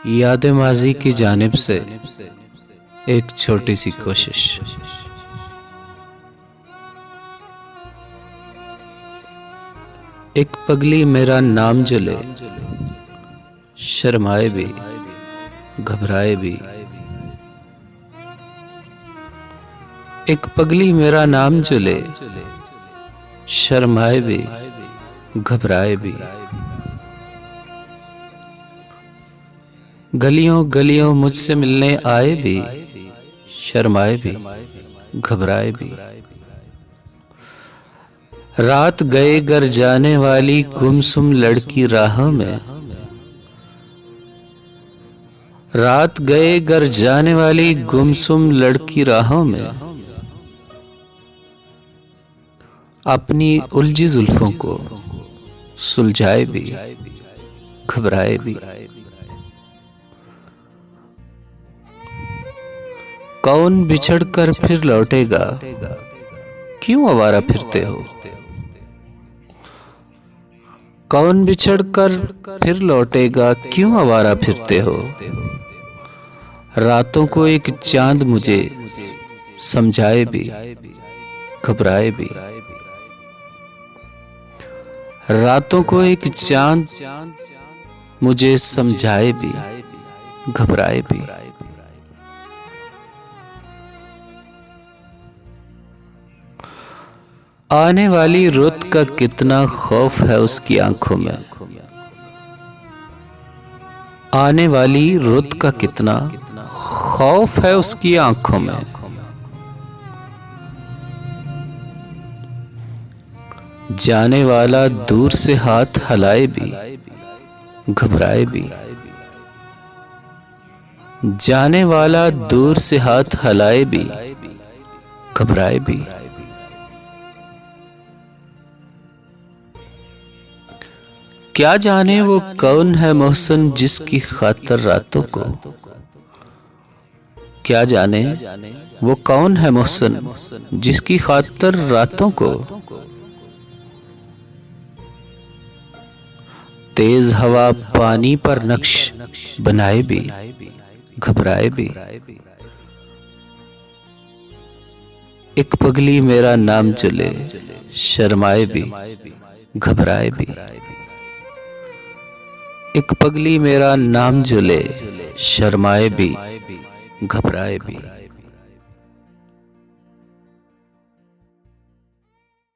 याद माजी की जानिब से एक छोटी सी कोशिश। एक पगली मेरा नाम जो ले, शर्माए भी घबराए भी। एक पगली मेरा नाम जो ले, शर्माए भी घबराए भी। गलियों गलियों मुझसे मिलने आए भी, शर्माए भी घबराए भी। रात गए घर जाने वाली गुमसुम लड़की राहों में, रात गए घर जाने वाली गुमसुम लड़की राहों में। अपनी उलझी जुल्फों को सुलझाए भी घबराए भी। कौन बिछड़ कर फिर लौटेगा, क्यों आवारा फिरते हो। कौन बिछड़ कर फिर लौटेगा, क्यों आवारा फिरते हो। रातों को एक चांद मुझे समझाए भी घबराए भी। रातों को एक चांद मुझे समझाए भी घबराए भी। आने वाली रुत का कितना खौफ है उसकी आंखों में। आने वाली रुत का कितना खौफ है उसकी आंखों में। जाने वाला दूर से हाथ हलाए भी घबराए भी। जाने वाला दूर से हाथ हलाए भी घबराए भी। क्या जाने वो कौन है मोहसिन जिसकी खातिर रातों को। क्या जाने वो कौन है मोहसिन जिसकी खातिर रातों को। तेज हवा पानी पर नक्श बनाए भी घबराए भी। एक पगली मेरा नाम चले, शर्माए भी घबराए भी। एक पगली मेरा नाम जले, शर्माए भी घबराए भी।